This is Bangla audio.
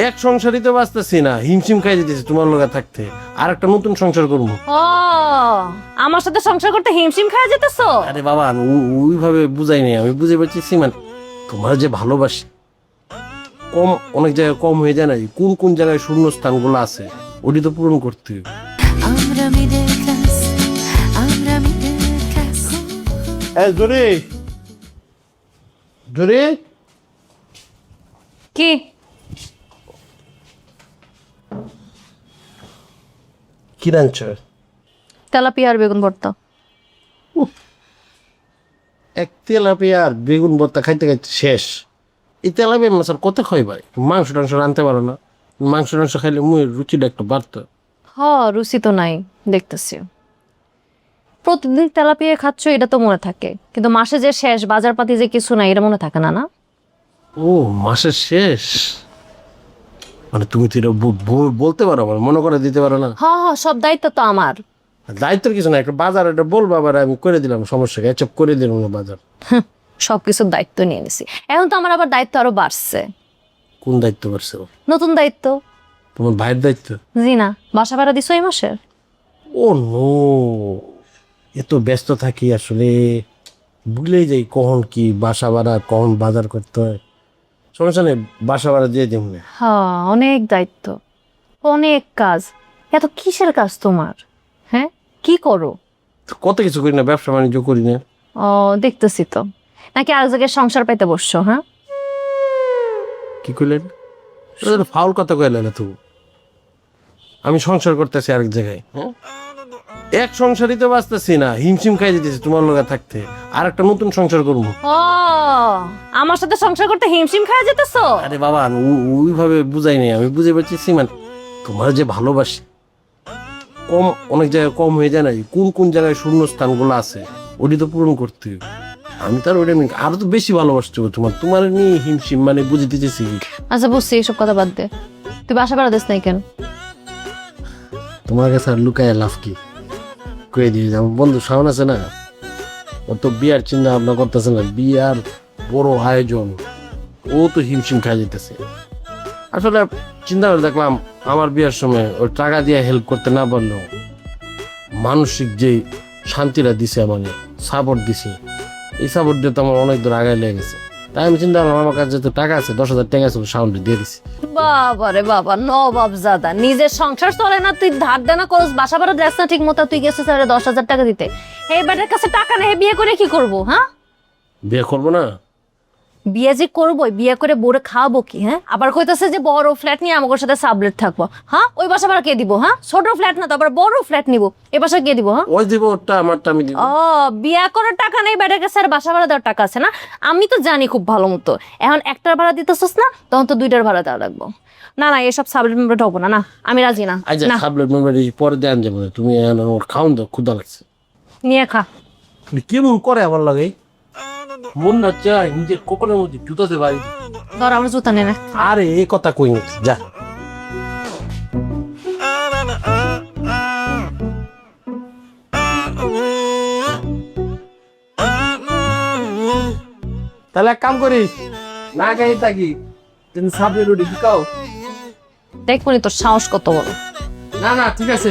এক সংসারই তো বাঁচতেছি না, হিমশিম খাই যেতেছি তোমার লগে থাকতে। আর একটা নতুন সংসার করবো। ও আমার সাথে সংসার করতে হিমশিম খাওয়া যেতেছো? আরে বাবা, আমি ওইভাবে বুঝাই নাই, আমি বুঝে পারছি মানে তোমার যে ভালোবাসি কম, অনেক জায়গায় কম হয়ে যায় না, কোন কোন জায়গায় শূন্য স্থানগুলো আছে ওটি তো পূরণ করতে হবে। জোরে জোরে কি কি রাঁধছ? তেলাপিয়া আর বেগুন ভর্তা। এক তেলাপিয়া আর বেগুন ভর্তা খাইতে খাইতে শেষ। এই তেলাপিয়া মাছ আর কত খাই ভাই? মাংস টাংস রাঁধতে পারো না? মাংস টাংস খাইলে মুয়ের রুচিটা একটু বাড়তো। রুচি তো নাই দেখতেছি। প্রতিদিন তেলাপিয়া খাচ্ছ এটা তো মনে থাকে, কিন্তু মাসে যে শেষ বাজারপাতি যে কিছু নাই এটা মনে থাকে না। না ও মাসের শেষ মানে তুমি তো এটা বলতে পারো, আমার মনে করে দিতে পারো না? সব দায়িত্ব তো আমার। দায়িত্বের কিছু না, একটা বাজার এটা বলবো আবার আমি করে দিলাম, সমস্যা কি? চপ করে দিলাম না বাজার। সবকিছুর দায়িত্ব নিয়ে নিছি, এখন তো আমার আবার দায়িত্ব আরো বাড়ছে। কোন দায়িত্ব পারছে? নতুন দায়িত্ব। তোমার ভাইয়ের দায়িত্ব? জি না, বাসা ভাড়া দিছো এই মাসের। ও নো, এত ব্যস্ত থাকি আসলে ভুলেই যাই কখন কি বাসা ভাড়া, কখন বাজার করতে হয়। সমস্যা নেই, বাসা ভাড়া দিয়ে দিব না। অনেক দায়িত্ব, অনেক কাজ। এত কিসের কাজ তোমার? হ্যাঁ, কি করো? কত কিছু করি না, ব্যবসা বাণিজ্য করি না। দেখতেছি তো, নাকি আরেক জায়গায় সংসার পাইতে বসছো? হ্যাঁ, কি করলেন? ফাউল কথা কইলে না তুমি। আমি সংসার করতেছি আরেক জায়গায়। হ্যাঁ, এক সংসারই তো বাঁচতেছি না, হিমশিম খাই যেতেছি তোমার লগে থাকতে। আর একটা নতুন সংসার করবো। আমার সাথে সংসার করতে হিমশিম খাওয়া যেতেছো? আরে বাবা, আমি ওইভাবে বুঝাই নাই, আমি বুঝে পারছি মানে তোমার যে ভালোবাসি কম, অনেক জায়গায় কম হয়ে যায় না, কোন কোন জায়গায় শূন্য স্থানগুলো আছে ওটি তো পূরণ করতে হবে। আমি তার ওইটা আরো তো বেশি ভালোবাসতে হবে তোমার নিয়ে হিমশিম মানে বুঝতে চেয়েছি। আচ্ছা বুঝছি, এইসব কথা বাদ দে। তুই বাসা ভাড়া দিস নাই কেন? তোমার কাছে আর লুকায় লাভ কি? কয়ে দিয়ে আমার বন্ধু শাওন আছে না, ও তো বিয়ার চিন্তা ভাবনা করতেছে না, বিয়ার বড় আয়োজন, ও তো হিমশিম খাই যেতেছে। আসলে চিন্তা করে দেখলাম আমার বিয়ার সময় ওর টাকা দিয়ে হেল্প করতে না পারলেও মানসিক যে শান্তিটা দিছে, মানে সাপোর্ট দিছে, এই সাপোর্ট দিয়ে তো আমার অনেক দূর আগায় লেগে গেছে। তাই আমি চিন্তা করলাম আমার কাছে যেহেতু টাকা আছে, 10,000 টাকা আছে, সাউন্ডে দিয়ে দিছি। বাবা রে বাবা, নবাব জাদা, নিজের সংসার চলে না, তুই ধার দেনা করস, বাসা ভাড়া দেস না ঠিক মতো, তুই গেছিস 10,000 টাকা দিতে। এই বেটার কাছে টাকা নেই, বিয়ে করে কি করবো? হ্যাঁ, বিয়ে করবো না? বিয়ে যে করবোই, বিয়ে করে বোরে খাওয়াবো কি? হ্যাঁ, আবার কইতাছে যে বড় ফ্ল্যাট নিয়ে আমার সাথে সাবলেট থাকবো। হ্যাঁ, ওই বাসা ভাড়া কে দিব? হ্যাঁ, ছোট ফ্ল্যাট না তো, আবার বড় ফ্ল্যাট নিব, এ বাসা কে দিব? হ্যাঁ, ওই দিব ওটা, আমারটা আমি দিব। বিয়া করার টাকা নেই বেটার কাছে, আর বাসা ভাড়া দেওয়ার টাকা আছে না? আমি তো জানি খুব ভালো মতো। এখন একটার ভাড়া দিতেছস না, তখন তো 2টার ভাড়া দেওয়া লাগবো। না না, এসব সাবলেট মেম্বার হবো না, না আমি রাজি না। আচ্ছা, না, সাবলেট মেম্বার পরে দেন যাবো, তুমি ওর খাওন দাও, ক্ষুধা লাগছে। নিয়ে খা। কেমন করে আমার লাগে মন না চাই নিজের কপালের মধ্যে জুতাতে পারি। ধর আমার জুতা নে না। আরে এই কথা কই না, যা। তাহলে এক কাম করিস, না গাই থাকি, তুমি সাবলেট রুটি খাও। দেখবনি তোর সাহস কত বড়। না না ঠিক আছে।